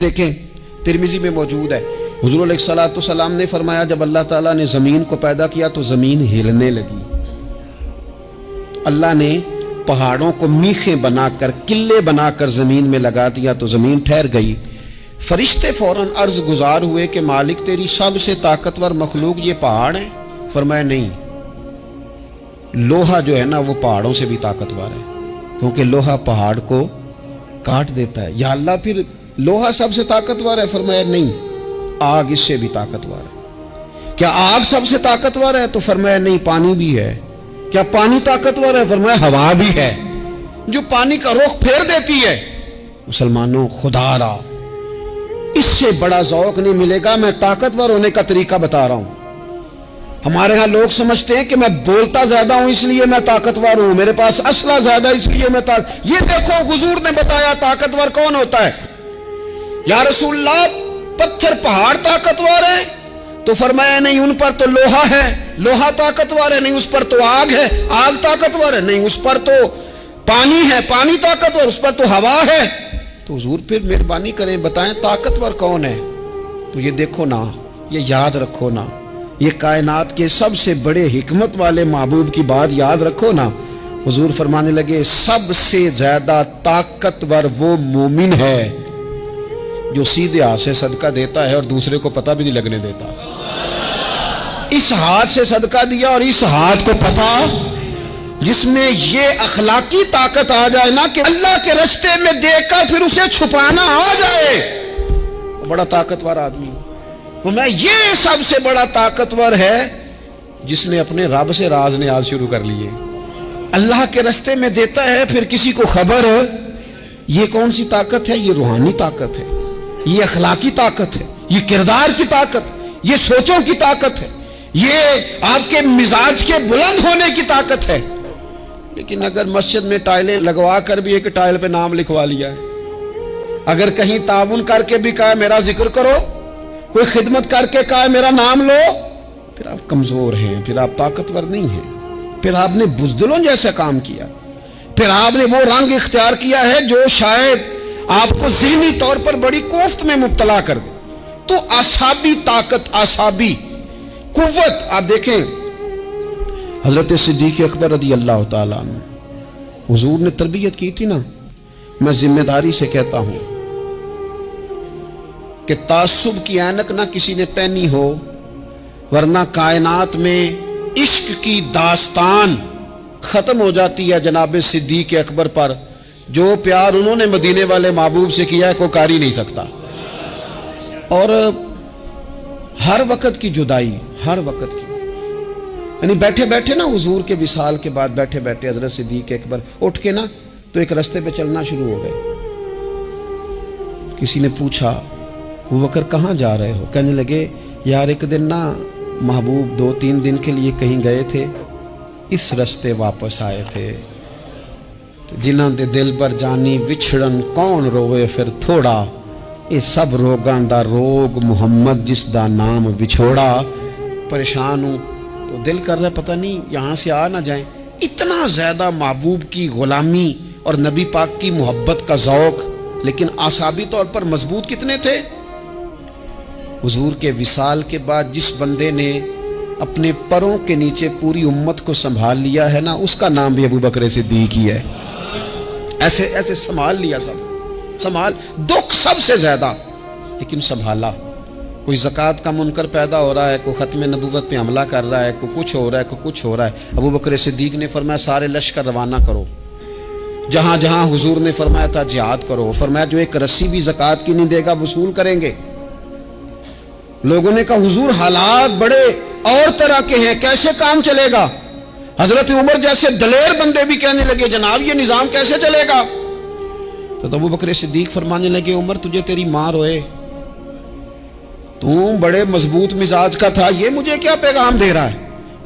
دیکھیں ترمذی میں موجود ہے، حضور علیہ الصلوۃ والسلام نے فرمایا جب اللہ تعالیٰ نے زمین کو پیدا کیا تو زمین ہلنے لگی، تو اللہ نے پہاڑوں کو میخیں بنا کر قلعے بنا کر زمین میں لگا دیا تو زمین ٹھہر گئی۔ فرشتے فوراً عرض گزار ہوئے کہ مالک تیری سب سے طاقتور مخلوق یہ پہاڑ ہیں؟ فرمایا نہیں، لوہا جو ہے نا وہ پہاڑوں سے بھی طاقتور ہے، کیونکہ لوہا پہاڑ کو کاٹ دیتا ہے۔ یا اللہ پھر لوہا سب سے طاقتور ہے؟ فرمایا نہیں، آگ اس سے بھی طاقتور ہے۔ کیا آگ سب سے طاقتور ہے؟ تو فرمایا نہیں، پانی بھی ہے۔ کیا پانی طاقتور ہے؟ فرمایا ہوا بھی ہے، جو پانی کا رخ پھیر دیتی ہے۔ مسلمانوں خدا را اس سے بڑا ذوق نہیں ملے گا۔ میں طاقتور ہونے کا طریقہ بتا رہا ہوں۔ ہمارے ہاں لوگ سمجھتے ہیں کہ میں بولتا زیادہ ہوں اس لیے میں طاقتور ہوں، میرے پاس اسلحہ زیادہ اس لیے میں یہ دیکھو حضور نے بتایا طاقتور کون ہوتا ہے۔ یا رسول اللہ پتھر پہاڑ طاقتور ہے؟ تو فرمایا نہیں، ان پر تو لوہا ہے، لوہا طاقتور ہے، نہیں اس پر تو آگ ہے، آگ طاقتور ہے، نہیں اس پر تو پانی ہے، پانی طاقتور، اس پر تو ہوا ہے۔ تو حضور پھر مہربانی کریں بتائیں طاقتور کون ہے؟ تو یہ دیکھو نا، یہ یاد رکھو نا، یہ کائنات کے سب سے بڑے حکمت والے محبوب کی بات یاد رکھو نا۔ حضور فرمانے لگے سب سے زیادہ طاقتور وہ مومن ہے جو سیدھے ہاتھ سے صدقہ دیتا ہے اور دوسرے کو پتہ بھی نہیں لگنے دیتا۔ اس ہاتھ سے صدقہ دیا اور اس ہاتھ کو پتہ، جس میں یہ اخلاقی طاقت آ جائے نا کہ اللہ کے راستے میں دے کر پھر اسے چھپانا آ جائے، بڑا طاقتور آدمی۔ تو میں یہ سب سے بڑا طاقتور ہے جس نے اپنے رب سے راز نیاز شروع کر لیے، اللہ کے راستے میں دیتا ہے پھر کسی کو خبر۔ یہ کون سی طاقت ہے؟ یہ روحانی طاقت ہے، یہ اخلاقی طاقت ہے، یہ کردار کی طاقت، یہ سوچوں کی طاقت ہے، یہ آپ کے مزاج کے بلند ہونے کی طاقت ہے۔ لیکن اگر مسجد میں ٹائلیں لگوا کر بھی ایک ٹائل پہ نام لکھوا لیا ہے، اگر کہیں تعاون کر کے بھی کہا میرا ذکر کرو، کوئی خدمت کر کے کہا میرا نام لو، پھر آپ کمزور ہیں، پھر آپ طاقتور نہیں ہیں، پھر آپ نے بزدلوں جیسا کام کیا، پھر آپ نے وہ رنگ اختیار کیا ہے جو شاید آپ کو ذہنی طور پر بڑی کوفت میں مبتلا کر دے۔ تو اعصابی طاقت، اعصابی قوت، آپ دیکھیں حضرت صدیق اکبر رضی اللہ تعالیٰ عنہ، حضور نے تربیت کی تھی نا۔ میں ذمہ داری سے کہتا ہوں کہ تعصب کی اینک نہ کسی نے پہنی ہو، ورنہ کائنات میں عشق کی داستان ختم ہو جاتی ہے جناب صدیق اکبر پر۔ جو پیار انہوں نے مدینے والے محبوب سے کیا ہے کوئی کر ہی نہیں سکتا۔ اور ہر وقت کی جدائی، ہر وقت کی، یعنی بیٹھے بیٹھے نا حضور کے وصال کے بعد بیٹھے بیٹھے حضرت صدیق اکبر اٹھ کے نا تو ایک رستے پہ چلنا شروع ہو گئے۔ کسی نے پوچھا ابوبکر کہاں جا رہے ہو؟ کہنے لگے یار ایک دن نا محبوب 2-3 دن کے لیے کہیں گئے تھے، اس رستے واپس آئے تھے۔ جنہاں دے دل پر جانی وچھڑن کون روے پھر تھوڑا، اے سب روگاں دا روگ محمد جس دا نام وچھوڑا۔ پریشان ہوں تو دل کر رہا ہے پتہ نہیں یہاں سے آ نہ جائیں۔ اتنا زیادہ محبوب کی غلامی اور نبی پاک کی محبت کا ذوق، لیکن اعصابی طور پر مضبوط کتنے تھے؟ حضور کے وصال کے بعد جس بندے نے اپنے پروں کے نیچے پوری امت کو سنبھال لیا ہے نا، اس کا نام بھی ابوبکر صدیق ہی ہے۔ ایسے ایسے سنبھال لیا، سب سنبھال، دکھ سب سے زیادہ لیکن سنبھالا۔ کوئی زکوٰۃ کا منکر پیدا ہو رہا ہے، کوئی ختم نبوت پہ حملہ کر رہا ہے، کوئی کچھ ہو رہا ہے، کوئی کچھ ہو رہا ہے، ابوبکر صدیق نے فرمایا سارے لشکر روانہ کرو، جہاں جہاں حضور نے فرمایا تھا جہاد کرو۔ فرمایا جو ایک رسی بھی زکوٰۃ کی نہیں دے گا وصول کریں گے۔ لوگوں نے کہا حضور حالات بڑے اور طرح کے ہیں، کیسے کام چلے گا؟ حضرت عمر جیسے دلیر بندے بھی کہنے لگے جناب یہ نظام کیسے چلے گا؟ تو ابوبکر صدیق فرمانے لگے عمر تجھے تیری ماں روئے، تم بڑے مضبوط مزاج کا تھا، یہ مجھے کیا پیغام دے رہا ہے؟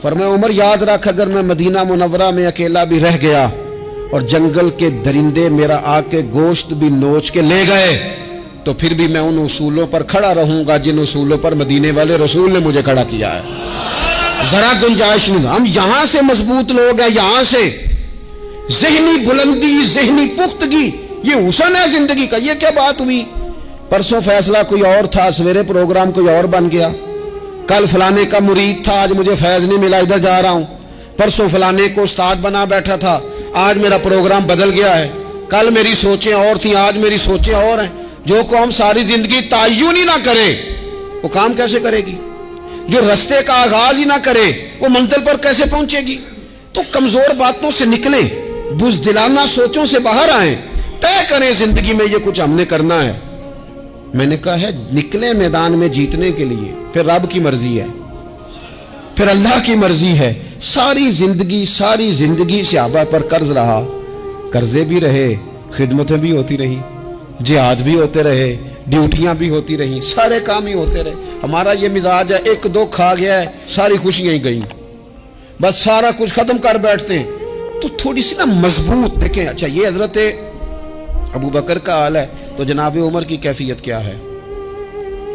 فرمایا عمر یاد رکھ اگر میں مدینہ منورہ میں اکیلا بھی رہ گیا اور جنگل کے درندے میرا آ کے گوشت بھی نوچ کے لے گئے تو پھر بھی میں ان اصولوں پر کھڑا رہوں گا جن اصولوں پر مدینے والے رسول نے مجھے کھڑا کیا ہے۔ ذرا گنجائش نہیں۔ ہم یہاں سے مضبوط لوگ ہیں، یہاں سے ذہنی بلندی، ذہنی پختگی، یہ حسن ہے زندگی کا۔ یہ کیا بات ہوئی परसों फैसला कोई और था, सवेरे प्रोग्राम कोई और बन गया। कल फलाने का मुरीद था, आज मुझे फैज नहीं मिला, इधर जा रहा हूं। परसों फलाने को उस्ताद बना बैठा था, आज मेरा प्रोग्राम बदल गया है। कल मेरी सोचें और थी, आज मेरी सोचें और हैं। जो कौम सारी जिंदगी ताय्युन ही ना करे वो काम कैसे करेगी? जो रास्ते का आगाज ही ना करे वो मंजिल पर कैसे पहुंचेगी? तो कमजोर बातों से निकले, बुज़दिलाना सोचों से बाहर आए, तय करें जिंदगी में ये कुछ हमने करना है। मैंने कहा है निकले मैदान में जीतने के लिए, फिर रब की मर्जी है, फिर अल्लाह की मर्जी है। सारी जिंदगी सहाबा पर कर्ज रहा, कर्जे भी रहे, खिदमतें भी होती रही, जिहाद भी होते रहे, ड्यूटियां भी होती रही, सारे काम ही होते रहे। हमारा ये मिजाज है, एक दो खा गया है सारी खुशियां ही गई, बस सारा कुछ खत्म कर बैठते हैं। तो थोड़ी सी ना मजबूत देखें। अच्छा ये हजरत अबू बकर का हाल है, तो जनाब उमर की कैफियत क्या है?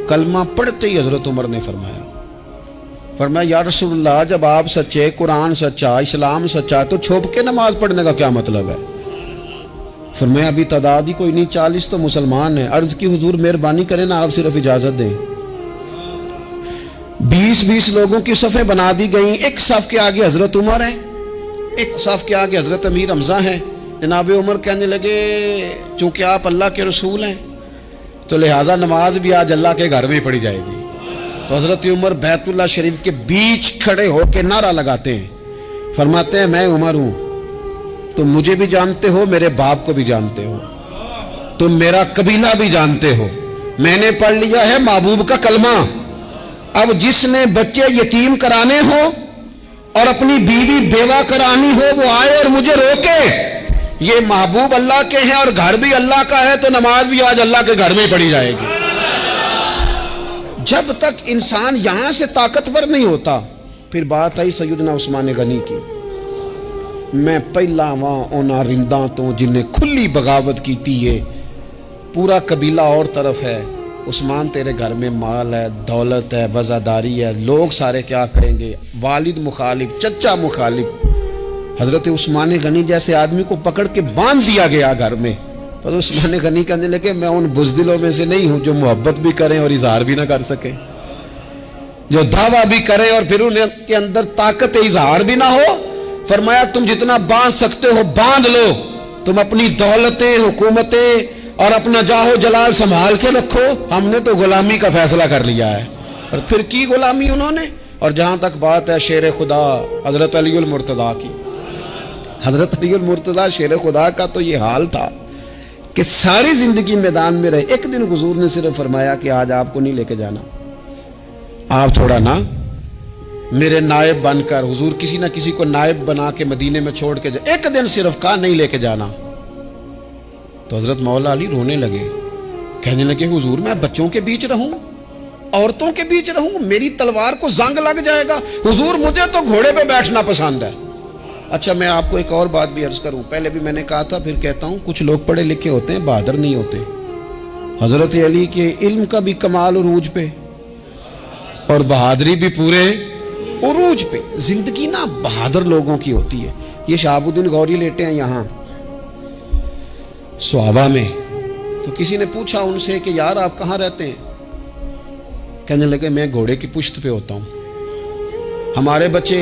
कलमा पढ़ते ही हजरत उमर ने फरमाया या रसूलल्लाह, जब आप सच्चे, कुरान सच्चा, इस्लाम सच्चा, तो छुप के नमाज पढ़ने का क्या मतलब है? फरमाया अभी तादाद ही कोई नहीं, 40 तो मुसलमान है। अर्ज की हुजूर मेहरबानी करें ना, आप सिर्फ इजाजत दें। 20-20 लोगों की सफ़े बना दी गई, एक सफ के आगे हजरत उमर है, एक सफ के आगे हजरत अमीर हमजा हैं। जनाब उमर कहने लगे चूंकि आप अल्लाह के रसूल हैं तो लिहाजा नमाज भी आज अल्लाह के घर में ही पढ़ी जाएगी। तो हजरत उमर बैतुल्लाह शरीफ के बीच खड़े होकर नारा लगाते हैं, फरमाते हैं मैं उमर हूं, तुम मुझे भी जानते हो, मेरे बाप को भी जानते हो, तुम मेरा कबीला भी जानते हो, मैंने पढ़ लिया है महबूब का कलमा। अब जिसने बच्चे यतीम कराने हो और अपनी बीवी बेवा करानी हो वो आए और मुझे रोके। ये महबूब अल्लाह के हैं और घर भी अल्लाह का है, तो नमाज भी आज अल्लाह के घर में पढ़ी जाएगी। जब तक इंसान यहां से ताकतवर नहीं होता, फिर बात आई सैयदना उस्मान गनी की। मैं पहला वहां ओना रिंदा तो जिन्हें खुली बगावत की थी, है पूरा कबीला और तरफ है, उस्मान तेरे घर में माल है, दौलत है, वज़ादारी है, लोग सारे क्या करेंगे, वालिद मुखालिफ, चचा मुखालिफ। हजरत उस्मान गनी जैसे आदमी को पकड़ के बांध दिया गया घर में। पर उस्मान गनी कहने लगे मैं उन बुज़दिलों में से नहीं हूं जो मोहब्बत भी करें और इजहार भी ना कर सके, जो दावा भी करें और फिर उनके अंदर ताकत इजहार भी ना हो। फरमाया तुम जितना बांध सकते हो बांध लो, तुम अपनी दौलतें, हुकूमतें और अपना जाहो जलाल संभाल के रखो, हमने तो गुलामी का फैसला कर लिया है। और फिर की गुलामी उन्होंने। और जहां तक बात है शेर खुदा हजरत अलीउल मुर्तदा की, हजरत अलीउल मुर्तदा शेर खुदा का तो ये हाल था कि सारी जिंदगी मैदान में रहे। एक दिन हुजूर ने सिर्फ फरमाया कि आज आपको नहीं लेके जाना, आप थोड़ा ना मेरे नायब बनकर, हुजूर किसी ना किसी को नायब बना के मदीने में छोड़ के जाए, एक दिन सिर्फ कहा नहीं लेके जाना। तो हजरत मौला अली रोने लगे, कहने लगे हुजूर मैं बच्चों के बीच रहूं, औरतों के बीच रहूं, मेरी तलवार को जंग लग जाएगा। हुजूर मुझे तो घोड़े पे बैठना पसंद है। अच्छा मैं आपको एक और बात भी अर्ज करूं, पहले भी मैंने कहा था फिर कहता हूं, कुछ लोग पढ़े लिखे होते हैं बहादुर नहीं होते। हजरत अली के इल्म का भी कमाल उरूज पे और बहादुरी भी पूरे उरूज पे। जिंदगी ना बहादुर लोगों की होती है। ये शहाबुद्दीन गौरी लेटे हैं यहाँ सुहावा में, तो किसी ने पूछा उनसे कि यार आप कहाँ रहते हैं? कहने लगे मैं घोड़े की पुश्त पे होता हूँ, हमारे बच्चे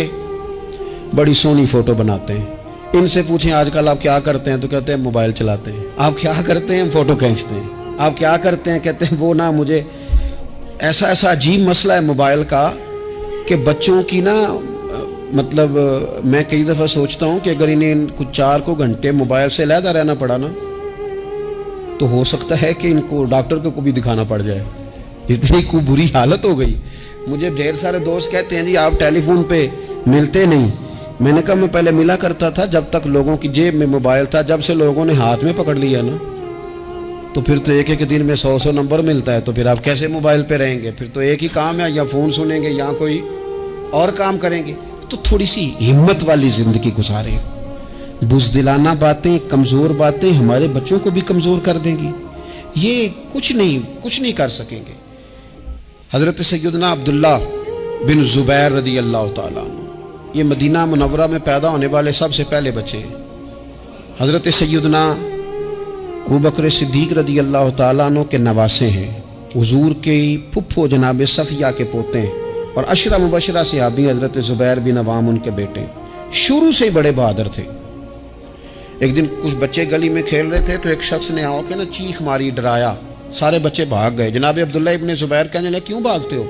बड़ी सोहनी फोटो बनाते हैं। इनसे पूछें आजकल आप क्या करते हैं, तो कहते हैं मोबाइल चलाते हैं। आप क्या करते हैं? फोटो खींचते हैं। आप क्या करते हैं? कहते हैं वो ना मुझे ऐसा अजीब मसला है मोबाइल का कि बच्चों की ना मतलब मैं कई दफ़ा सोचता हूँ कि अगर इन्हें कुछ 4 को घंटे मोबाइल से अलहदा रहना पड़ा ना, तो हो सकता है कि इनको डॉक्टर को भी दिखाना पड़ जाए, इतनी को बुरी हालत हो गई। मुझे ढेर सारे दोस्त कहते हैं जी आप टेलीफोन पे मिलते नहीं। मैंने कहा मैं पहले मिला करता था जब तक लोगों की जेब में मोबाइल था, जब से लोगों ने हाथ में पकड़ लिया ना, तो फिर तो एक एक दिन में 100 नंबर मिलता है, तो फिर आप कैसे मोबाइल पे रहेंगे? फिर तो एक ही काम है, या फ़ोन सुनेंगे या कोई और काम करेंगे। तो थोड़ी सी हिम्मत वाली ज़िंदगी गुजारें। बुज़दिलाना बातें, कमज़ोर बातें हमारे बच्चों को भी कमज़ोर कर देंगी। ये कुछ नहीं कर सकेंगे। हज़रत सैयदना अब्दुल्ला बिन ज़ुबैर रदी अल्लाह ताला अन्हु, ये मदीना मुनव्वरा में पैदा होने वाले सबसे पहले बच्चे हैं। हज़रत सैयदना अबू बकर सिद्दीक रदी अल्लाह ताला अन्हु के नवासे हैं, हुजूर के फुफ्फो जनाब सफिया के पोते हैं और अशरा मुबशरा सहाबी हजरत ज़ुबैर बिन अवाम उनके बेटे। शुरू से ही बड़े बहादुर थे। एक दिन कुछ बच्चे गली में खेल रहे थे तो एक शख्स ने आके ना चीख मारी, डराया, सारे बच्चे भाग गए। जनाब अब्दुल्ला इब्ने ज़ुबैर कहने लगे क्यों भागते हो,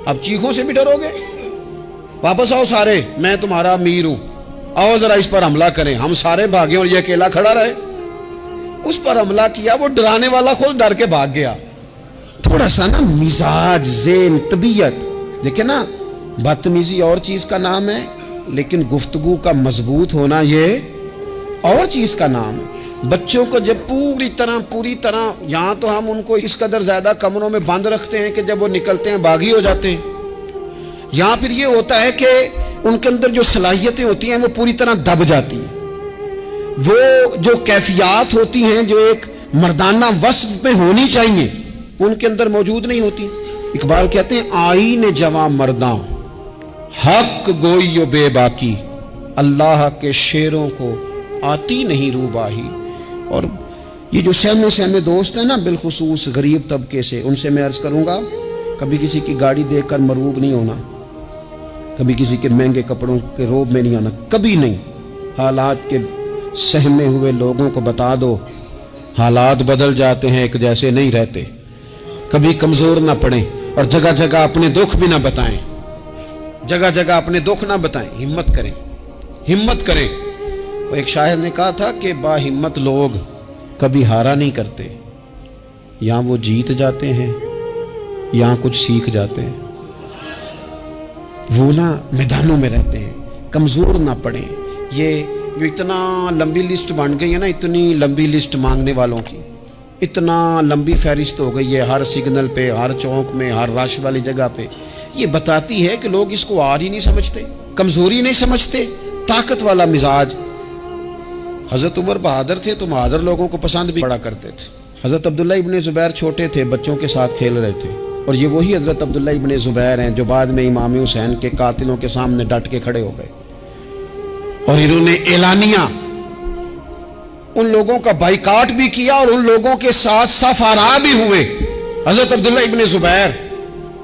अब चीखों से भी डरोगे, वापस आओ सारे, मैं तुम्हारा अमीर हूं, आओ जरा इस पर हमला करें। हम सारे भागे और ये अकेला खड़ा रहे। उस पर हमला किया, वो डराने वाला खुद डर के भाग गया। थोड़ा सा ना मिजाज, ज़ेन, तबीयत, देखिए ना, बदतमीजी और चीज का नाम है, लेकिन गुफ्तगू का मजबूत होना ये और चीज का नाम है। बच्चों को जब पूरी तरह यहाँ तो हम उनको इस कदर ज्यादा कमरों में बंद रखते हैं कि जब वो निकलते हैं बागी हो जाते हैं। यहाँ फिर ये होता है कि उनके अंदर जो सलाहियतें होती हैं वो पूरी तरह दब जाती हैं। वो जो कैफियत होती हैं जो एक मर्दाना वस्फ में होनी चाहिए उनके अंदर मौजूद नहीं होती। इकबाल कहते हैं आईने जवां मर्दा हक गोई बेबाकी, अल्लाह के शेरों को आती नहीं रूबाही। और ये जो सहमे दोस्त हैं ना, बिलखुसूस गरीब तबके से, उनसे मैं अर्ज करूंगा कभी किसी की गाड़ी देखकर मरूब नहीं होना, कभी किसी के महंगे कपड़ों के रोब में नहीं आना, कभी नहीं। हालात के सहमे हुए लोगों को बता दो हालात बदल जाते हैं, एक जैसे नहीं रहते। कभी कमजोर ना पड़े और जगह जगह अपने दुख भी ना बताएं, जगह जगह अपने दुख ना बताएं, हिम्मत करें, हिम्मत करें। वो एक शायर ने कहा था कि बाहिम्मत लोग कभी हारा नहीं करते, या वो जीत जाते हैं या कुछ सीख जाते हैं। वो ना मैदानों में रहते हैं, कमजोर ना पड़े। ये जो इतना लंबी लिस्ट बन गई है ना, इतनी लंबी लिस्ट मांगने वालों की, इतना लंबी फहरिस्त हो गई है हर सिग्नल पे, हर चौक में, हर रश वाली जगह पे। ये बताती है कि लोग इसको आर ही नहीं समझते, कमजोरी नहीं समझते, ताकत वाला मिजाज। हजरत उमर बहादुर थे तो बहादुर लोगों को पसंद भी बड़ा करते थे। हजरत अब्दुल्ला इब्ने ज़ुबैर छोटे थे, बच्चों के साथ खेल रहे थे, और ये वही हजरत अब्दुल्ला इब्ने ज़ुबैर हैं जो बाद में इमाम हुसैन के कातिलों के सामने डट के खड़े हो गए और इन्होंने एलानिया उन लोगों का बाइकाट भी किया और उन लोगों के साथ सफारा भी हुए, हजरत अब्दुल्ला इब्ने ज़ुबैर।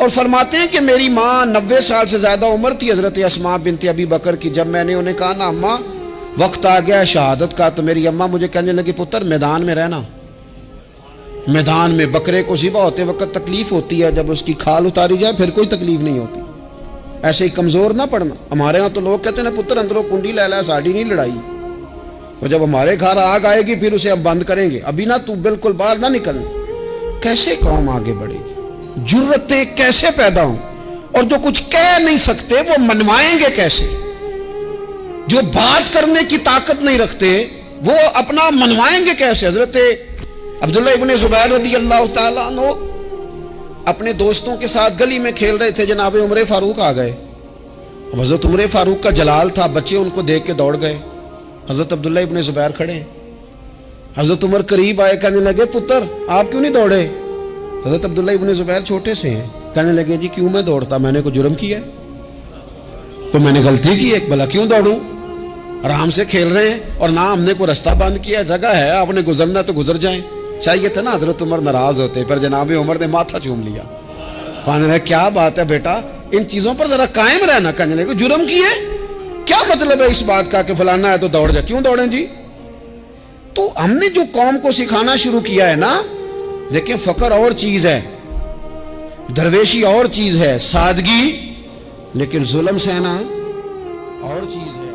और फरमाते हैं कि मेरी माँ 90 साल से ज्यादा उम्र थी हजरत अस्मा बिनत अबी बकर की। जब मैंने उन्हें कहा ना अम्मा वक्त आ गया शहादत का, तो मेरी अम्मा मुझे कहने लगी पुत्र मैदान में रहना, मैदान में। बकरे को ज़िबा होते वक्त तकलीफ होती है, जब उसकी खाल उतारी जाए फिर कोई तकलीफ नहीं होती। ऐसे ही कमजोर ना पड़ना। हमारे यहाँ तो लोग कहते हैं पुत्र अंदरों कुंडी लै ला, साड़ी नहीं लड़ाई, और जब हमारे घर आग आएगी फिर उसे हम बंद करेंगे, अभी ना तू बिल्कुल बाहर ना निकल। कैसे कौम आगे बढ़ेगी, जुर्रतें कैसे पैदा हों, और जो कुछ कह नहीं सकते वो मनवाएंगे कैसे, जो बात करने की ताकत नहीं रखते वो अपना मनवाएंगे कैसे। हजरत अब्दुल्ला इब्ने ज़ुबैर रदी अल्लाह ताला अन्हु अपने दोस्तों के साथ गली में खेल रहे थे, जनाब उमर फारूक आ गए। हजरत उमर फारूक का जलाल था, बच्चे उनको देख के दौड़ गए। हजरत अब्दुल्ला इब्ने ज़ुबैर खड़े, हजरत उमर करीब आए, कहने लगे पुत्र आप क्यों नहीं दौड़े। हजरत अब्दुल्ला इब्ने ज़ुबैर छोटे से हैं, कहने लगे जी क्यों मैं दौड़ता, मैंने कोई जुर्म किया, कोई मैंने गलती की है, भला क्यों दौड़ूं, आराम से खेल रहे हैं और ना हमने कोई रास्ता बंद किया, जगह है आपने गुजरना तो गुजर जाए। चाहिए था ना हजरत उमर नाराज होते, पर जनाब उमर ने माथा चूम लिया। कहने लगे क्या बात है बेटा, इन चीजों पर जरा कायम रहना। कहने लगे जुर्म किए, क्या मतलब है इस बात का कि फलाना है तो दौड़ जा, क्यों दौड़े जी। तो हमने जो कौम को सिखाना शुरू किया है ना, देखिए फकर और चीज है, दरवेशी और चीज है, सादगी, लेकिन जुल्म सहना और चीज है।